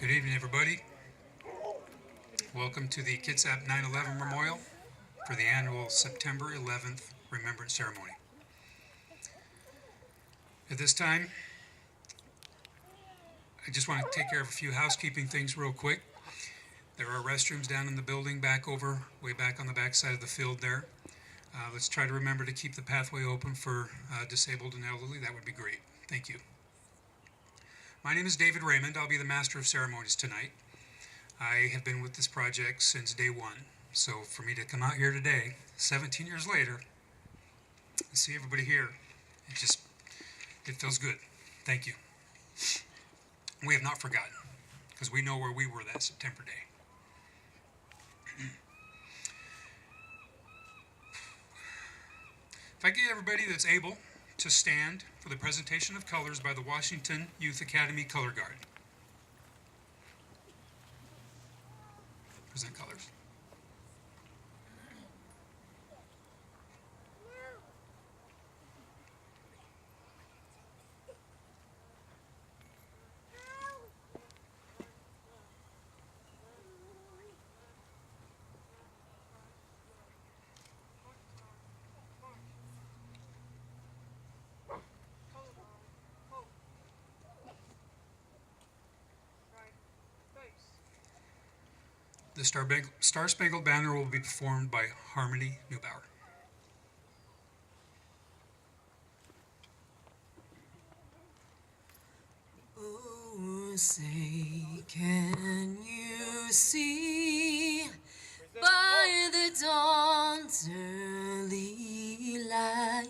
Good evening, everybody. Welcome to the Kitsap 9/11 Memorial for the annual September 11th Remembrance Ceremony. At this time, I just want to take care of a few housekeeping things real quick. There are restrooms down in the building way back on the back side of the field there. Let's try to remember to keep the pathway open for disabled and elderly. That would be great. Thank you. My name is David Raymond. I'll be the Master of Ceremonies tonight. I have been with this project since day one, so for me to come out here today, 17 years later, and see everybody here, it feels good. Thank you. We have not forgotten, because we know where we were that September day. If I get everybody that's able to stand for the presentation of colors by the Washington Youth Academy Color Guard. Present colors. The Star Spangled Banner will be performed by Harmony Neubauer. Oh, say, can you see by the dawn's early light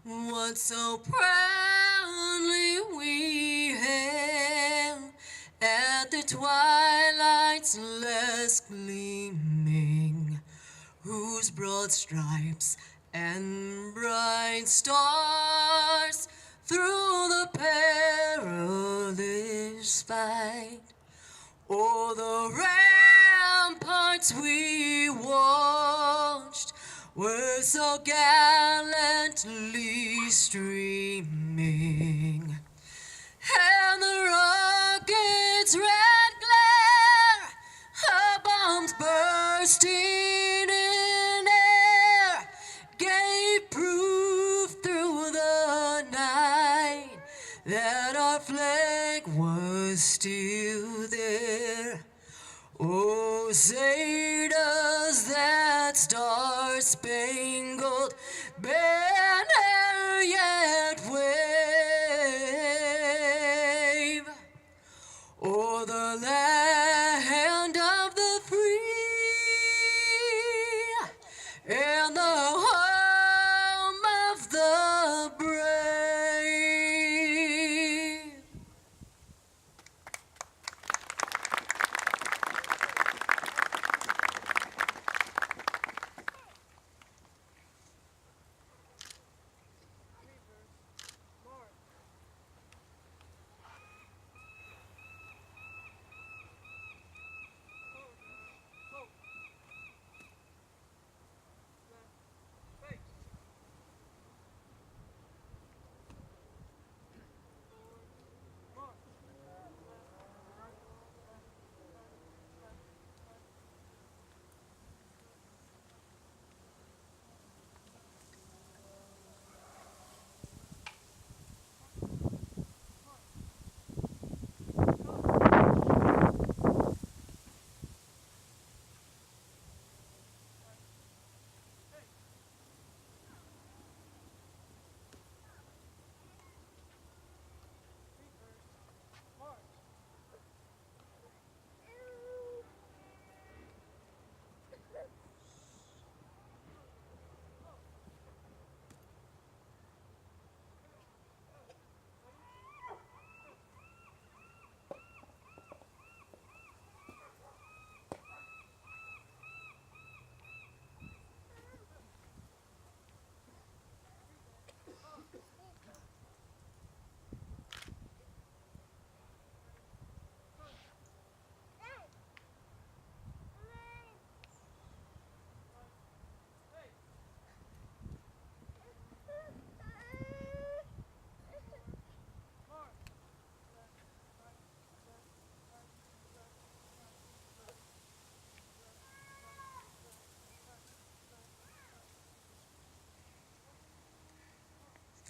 what so proudly we hailed at the twilight's last gleaming, whose broad stripes and bright stars through the perilous fight o'er the ramparts we watched were so gallantly streaming, and the rocket's red glare, her bombs bursting in air, gave proof through the night that our flag was still there. Oh, say does that star-spangled banner yet wave o'er the land of the free and the home of the brave?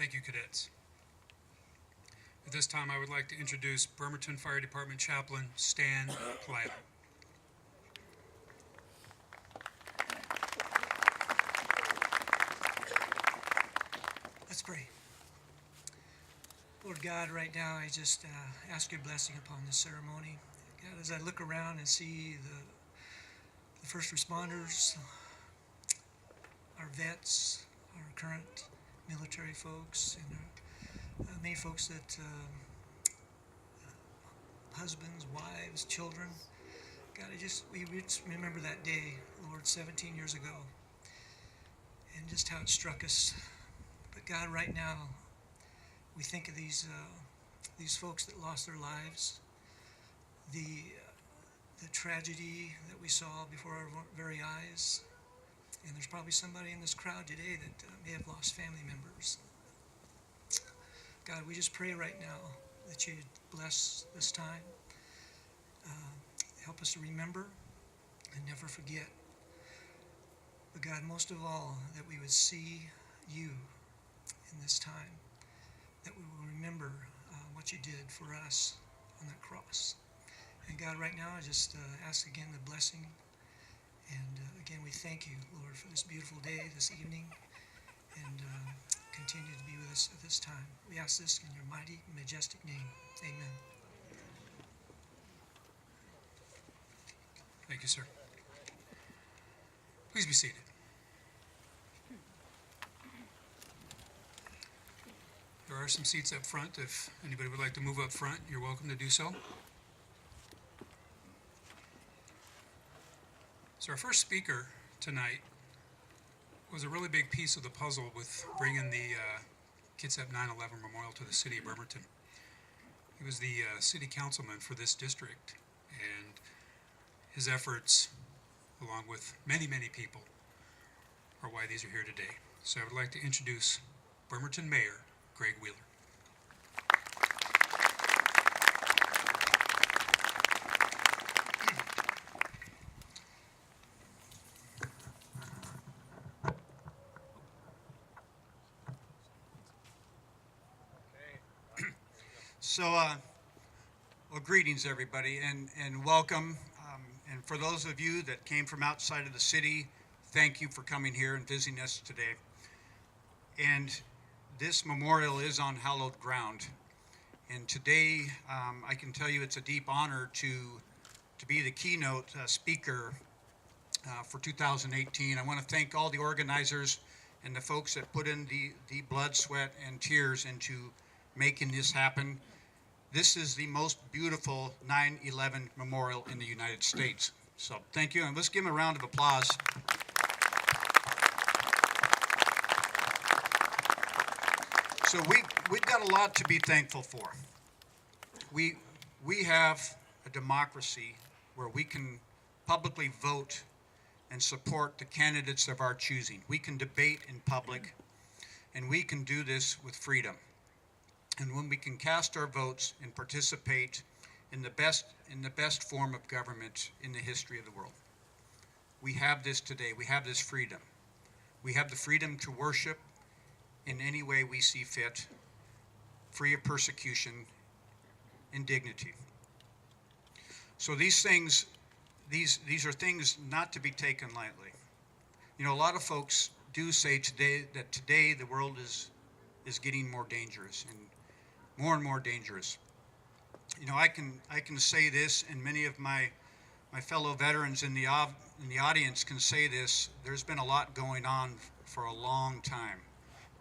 Thank you, cadets. At this time, I would like to introduce Bremerton Fire Department Chaplain Stan Platt. Let's pray. Lord God, right now I just ask your blessing upon this ceremony. God, as I look around and see the first responders, our vets, our current military folks, and many folks that husbands, wives, children. God, we just remember that day, Lord, 17 years ago, and just how it struck us. But God, right now, we think of these folks that lost their lives, the tragedy that we saw before our very eyes, and there's probably somebody in this crowd today that may have lost family members. God, we just pray right now that you bless this time. Help us to remember and never forget. But God, most of all, that we would see you in this time, that we will remember what you did for us on that cross. And God, right now, I just ask again the blessing. And again, we thank you, Lord, for this beautiful day, this evening, and continue to be with us at this time. We ask this in your mighty, majestic name. Amen. Thank you, sir. Please be seated. There are some seats up front. If anybody would like to move up front, you're welcome to do so. So our first speaker tonight was a really big piece of the puzzle with bringing the Kitsap 9/11 memorial to the city of Bremerton. He was the city councilman for this district, and his efforts, along with many, many people, are why these are here today. So I would like to introduce Bremerton Mayor Greg Wheeler. So, well, greetings, everybody, and welcome. And for those of you that came from outside of the city, thank you for coming here and visiting us today. And this memorial is on hallowed ground. And today, I can tell you it's a deep honor to be the keynote speaker for 2018. I want to thank all the organizers and the folks that put in the blood, sweat, and tears into making this happen. This is the most beautiful 9/11 memorial in the United States. So thank you, and let's give them a round of applause. So we've got a lot to be thankful for. We have a democracy where we can publicly vote and support the candidates of our choosing. We can debate in public, and we can do this with freedom. And when we can cast our votes and participate in the best form of government in the history of the world. We have this today. We have this freedom. We have the freedom to worship in any way we see fit, free of persecution and dignity. So these things, these are things not to be taken lightly. You know, a lot of folks do say today that today the world is getting more dangerous and more dangerous. You know, I can say this, and many of my fellow veterans in the audience can say this. There's been a lot going on for a long time.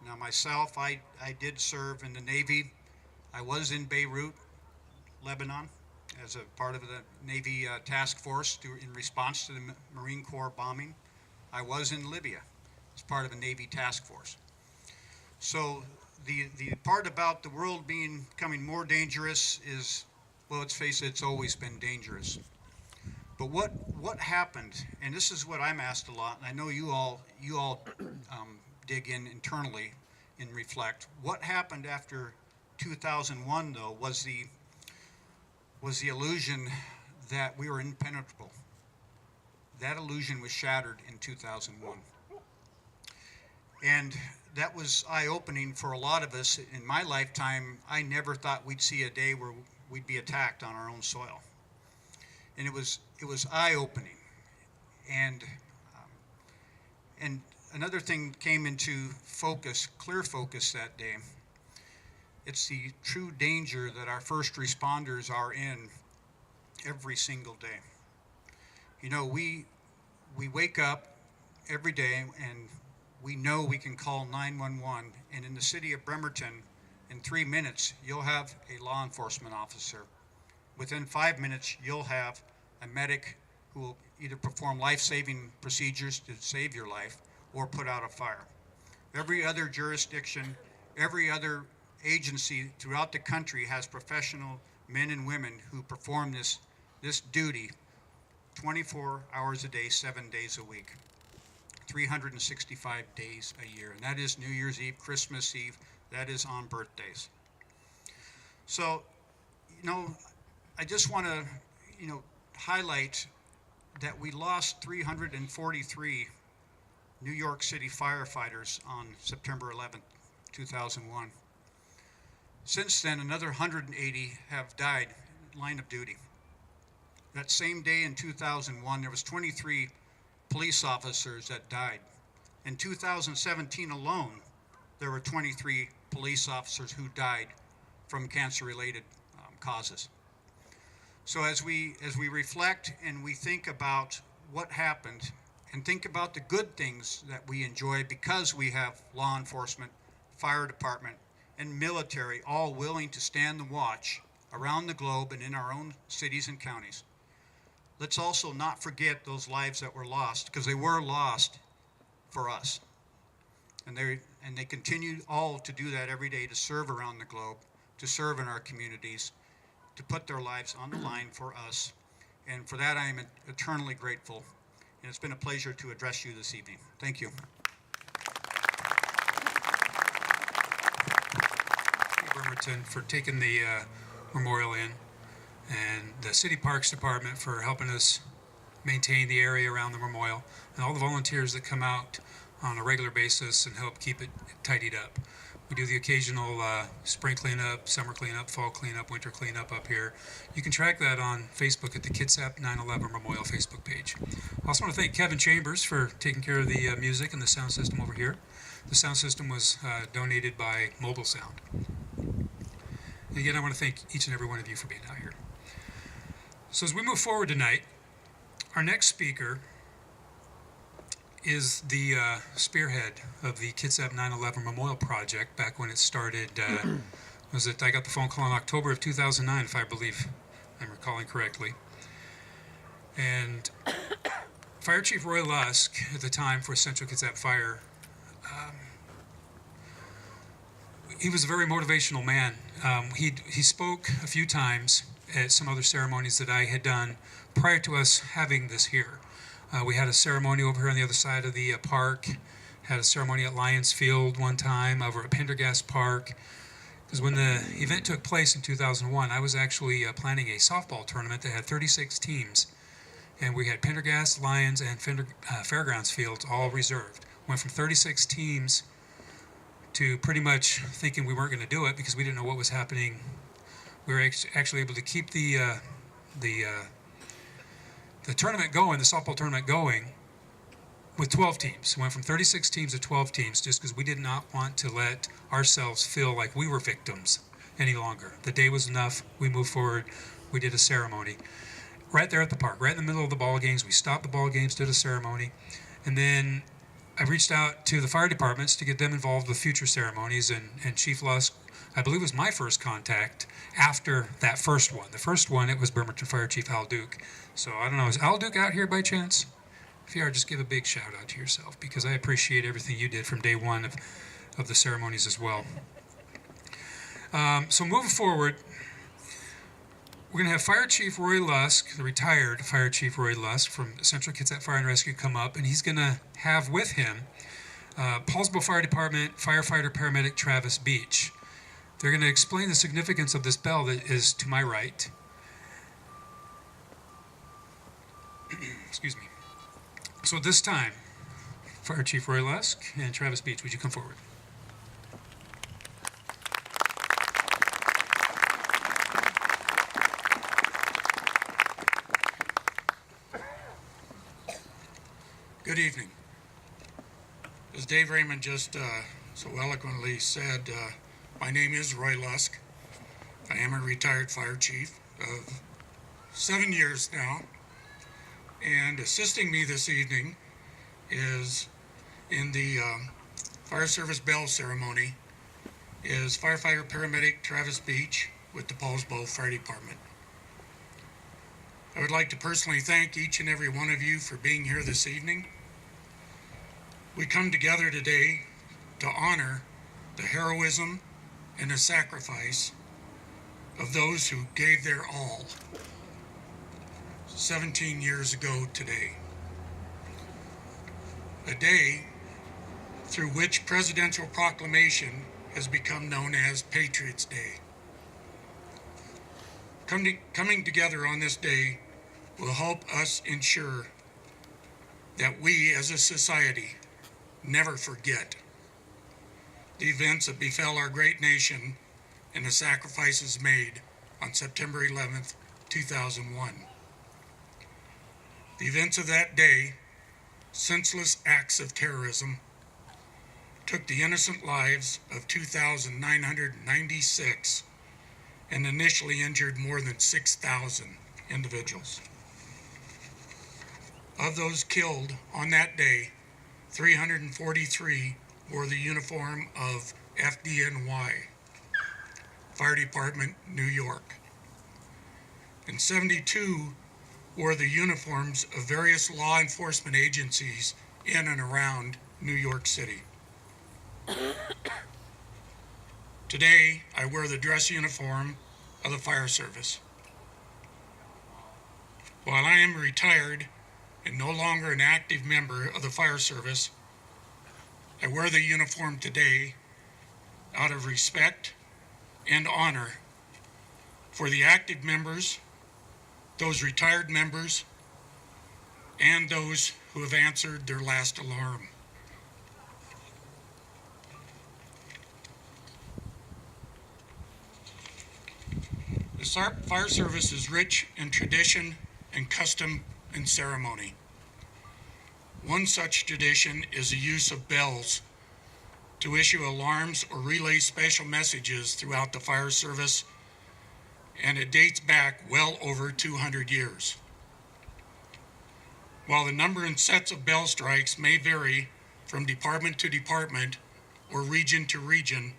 Now, myself, I did serve in the Navy. I was in Beirut, Lebanon, as a part of the Navy task force in response to the Marine Corps bombing. I was in Libya as part of a Navy task force. So the part about the world becoming more dangerous is, well, let's face it, it's always been dangerous. But what happened, and this is what I'm asked a lot, and I know you all dig in internally and reflect. What happened after 2001, though, was the illusion that we were impenetrable. That illusion was shattered in 2001. And that was eye-opening for a lot of us. In my lifetime, I never thought we'd see a day where we'd be attacked on our own soil. And it was eye-opening. And another thing came into focus, clear focus that day. It's the true danger that our first responders are in every single day. You know, we wake up every day and we know we can call 911, and in the city of Bremerton, in 3 minutes, you'll have a law enforcement officer. Within 5 minutes, you'll have a medic who will either perform life-saving procedures to save your life or put out a fire. Every other jurisdiction, every other agency throughout the country has professional men and women who perform this duty 24 hours a day, 7 days a week, 365 days a year. And that is New Year's Eve, Christmas Eve, that is on birthdays. So, you know, I just want to, you know, highlight that we lost 343 New York City firefighters on September 11th, 2001. Since then, another 180 have died in line of duty. That same day in 2001, there was 23 police officers that died. In 2017 alone, there were 23 police officers who died from cancer-related causes. So as we reflect and we think about what happened and think about the good things that we enjoy because we have law enforcement, fire department, and military all willing to stand the watch around the globe and in our own cities and counties. Let's also not forget those lives that were lost, because they were lost for us. And they continue all to do that every day, to serve around the globe, to serve in our communities, to put their lives on the line for us. And for that, I am eternally grateful. And it's been a pleasure to address you this evening. Thank you. Thank you, Bremerton, for taking the memorial in, and the City Parks Department for helping us maintain the area around the memorial, and all the volunteers that come out on a regular basis and help keep it tidied up. We do the occasional spring cleanup, summer cleanup, fall cleanup, winter cleanup up here. You can track that on Facebook at the Kitsap 9/11 Memorial Facebook page. I also want to thank Kevin Chambers for taking care of the music and the sound system over here. The sound system was donated by Mobile Sound. And again, I want to thank each and every one of you for being out here. So as we move forward tonight, our next speaker is the spearhead of the Kitsap 9/11 Memorial Project back when it started. I got the phone call in October of 2009, if I believe I'm recalling correctly. And Fire Chief Roy Lusk, at the time for Central Kitsap Fire, he was a very motivational man. He spoke a few times at some other ceremonies that I had done prior to us having this here. We had a ceremony over here on the other side of the park, had a ceremony at Lions Field one time, over at Pendergast Park. Because when the event took place in 2001, I was actually planning a softball tournament that had 36 teams. And we had Pendergast, Lions, and Fairgrounds Fields all reserved. Went from 36 teams to pretty much thinking we weren't going to do it because we didn't know what was happening. We were actually able to keep the tournament going, the softball tournament going, with 12 teams. We went from 36 teams to 12 teams just because we did not want to let ourselves feel like we were victims any longer. The day was enough. We moved forward. We did a ceremony right there at the park, right in the middle of the ball games. We stopped the ball games, did a ceremony, and then I reached out to the fire departments to get them involved with future ceremonies, and Chief Lusk, I believe, was my first contact after that first one. The first one, it was Bremerton Fire Chief Al Duke. So I don't know, is Al Duke out here by chance? If you are, just give a big shout out to yourself, because I appreciate everything you did from day one of the ceremonies as well. So moving forward, we're going to have Fire Chief Roy Lusk, the retired Fire Chief Roy Lusk from Central Kitsap Fire and Rescue, come up, and he's going to have with him Paulsboro Fire Department firefighter paramedic Travis Beach. They're going to explain the significance of this bell that is to my right. Excuse me. So at this time, Fire Chief Roy Lusk and Travis Beach, would you come forward? Good evening. As Dave Raymond just so eloquently said, my name is Roy Lusk. I am a retired fire chief of 7 years now, and assisting me this evening is in the fire service bell ceremony is firefighter paramedic Travis Beach with the Paulsbo Fire Department. I would like to personally thank each and every one of you for being here this evening. We come together today to honor the heroism and the sacrifice of those who gave their all 17 years ago today. A day through which presidential proclamation has become known as Patriots' Day. Coming together on this day will help us ensure that we as a society never forget the events that befell our great nation and the sacrifices made on September 11th, 2001. The events of that day, senseless acts of terrorism, took the innocent lives of 2,996 and initially injured more than 6,000 individuals. Of those killed on that day, 343 wore the uniform of FDNY, Fire Department, New York, and 72 wore the uniforms of various law enforcement agencies in and around New York City. Today, I wear the dress uniform of the fire service. While I am retired and no longer an active member of the fire service, I wear the uniform today out of respect and honor for the active members, those retired members, and those who have answered their last alarm. The fire service is rich in tradition and custom and ceremony. One such tradition is the use of bells to issue alarms or relay special messages throughout the fire service, and it dates back well over 200 years. While the number and sets of bell strikes may vary from department to department or region to region,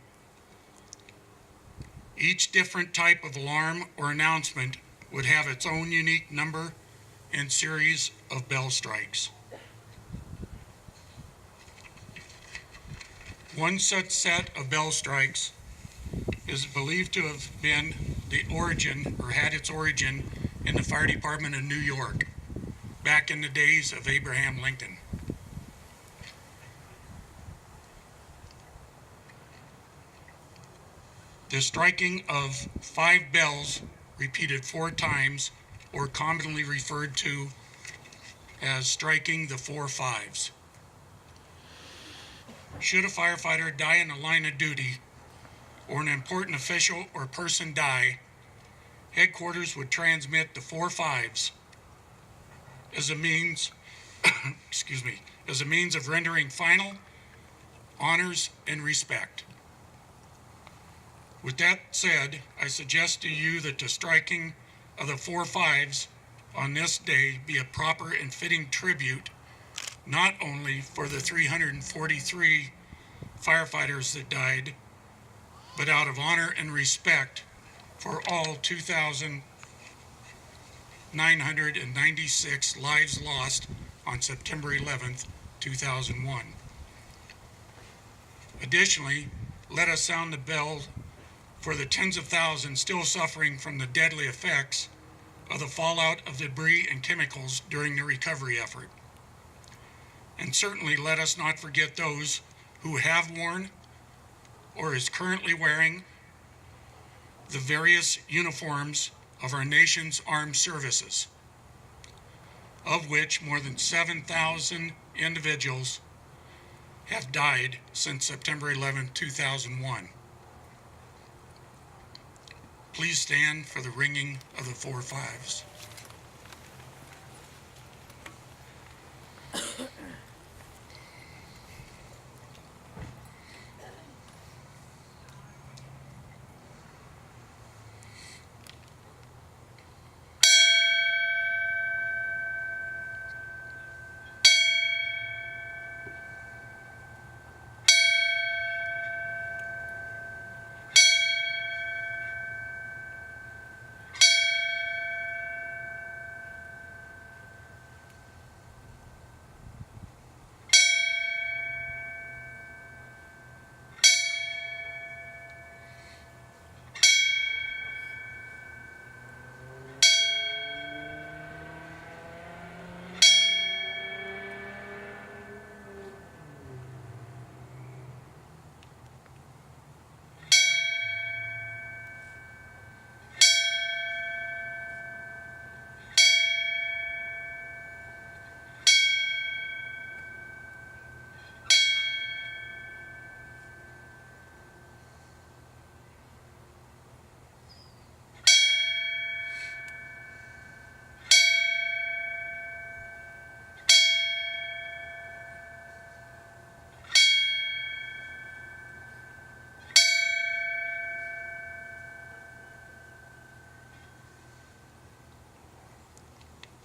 each different type of alarm or announcement would have its own unique number and series of bell strikes. One such set of bell strikes is believed to have been the origin, or had its origin, in the Fire Department of New York, back in the days of Abraham Lincoln. The striking of 5 bells repeated 4 times, or commonly referred to as striking the 4 5s. Should a firefighter die in the line of duty, or an important official or person die, headquarters would transmit the 4 5s as a means, as a means of rendering final honors and respect. With that said, I suggest to you that the striking of the 4 5s on this day be a proper and fitting tribute, not only for the 343 firefighters that died, but out of honor and respect for all 2,996 lives lost on September 11th, 2001. Additionally, let us sound the bell for the tens of thousands still suffering from the deadly effects of the fallout of debris and chemicals during the recovery effort. And certainly let us not forget those who have worn or is currently wearing the various uniforms of our nation's armed services, of which more than 7,000 individuals have died since September 11, 2001. Please stand for the ringing of the 4 5s.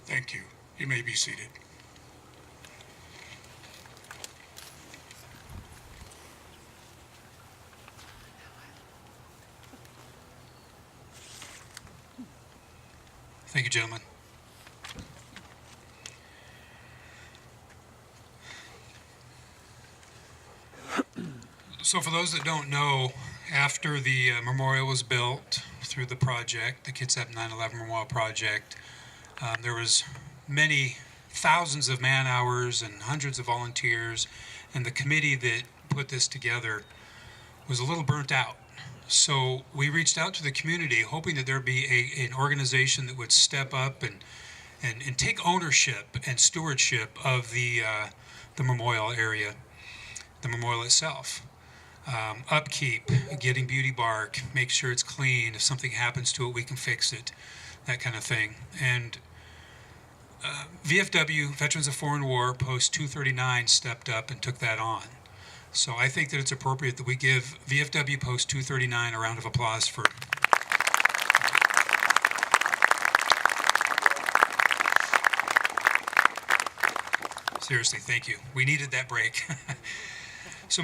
Thank you. You may be seated. Thank you, gentlemen. So for those that don't know, after the memorial was built through the project, the Kitsap 9/11 Memorial Project, there was many thousands of man hours and hundreds of volunteers, and the committee that put this together was a little burnt out. So we reached out to the community hoping that there'd be an organization that would step up and take ownership and stewardship of the memorial area, the memorial itself. Upkeep, getting beauty bark, make sure it's clean. If something happens to it, we can fix it, that kind of thing. And VFW, Veterans of Foreign War, Post 239, stepped up and took that on. So I think that it's appropriate that we give VFW Post 239 a round of applause for. Seriously, thank you. We needed that break. So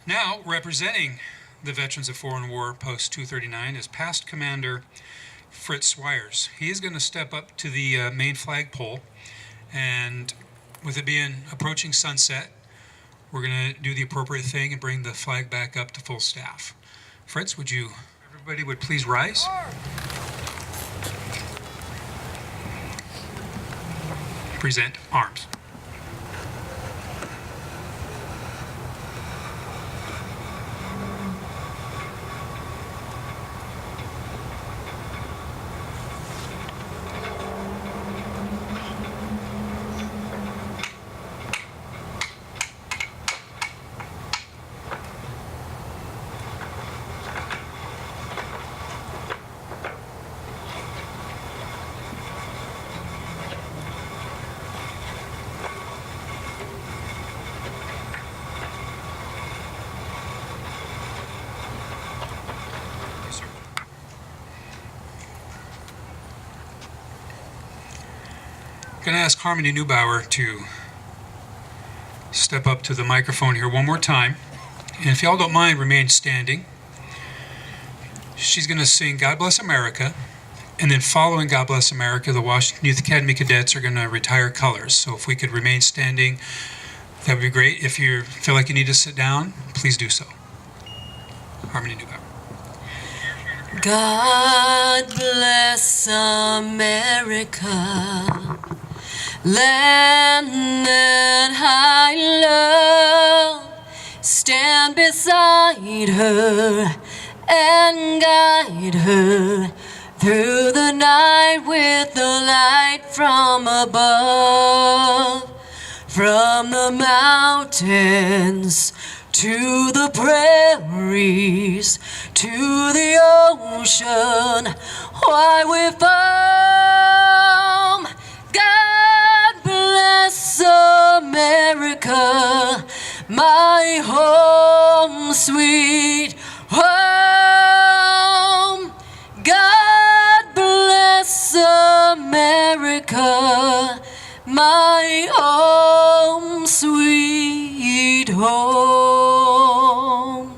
now representing the Veterans of Foreign War Post 239 is Past Commander Fritz Swires. He is going to step up to the main flagpole, and with it being approaching sunset, we're going to do the appropriate thing and bring the flag back up to full staff. Fritz, everybody would please rise? Present arms. Going to ask Harmony Neubauer to step up to the microphone here one more time. And if y'all don't mind, remain standing. She's going to sing God Bless America. And then following God Bless America, the Washington Youth Academy cadets are going to retire colors. So if we could remain standing, that would be great. If you feel like you need to sit down, please do so. Harmony Neubauer. God bless America, land that I love. Stand beside her and guide her through the night with the light from above. From the mountains to the prairies, to the ocean, why we foam. God bless America, my home, sweet home. God bless America, my home, sweet home.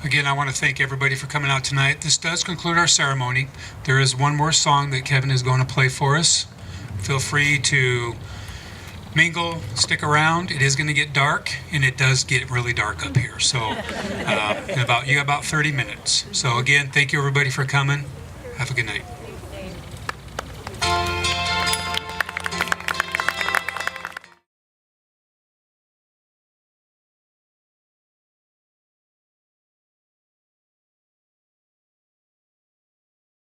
Again, I want to thank everybody for coming out tonight. This does conclude our ceremony. There is one more song that Kevin is going to play for us. Feel free to mingle, stick around. It is going to get dark, and it does get really dark up here. So you got about 30 minutes. So again, thank you everybody for coming. Have a good night.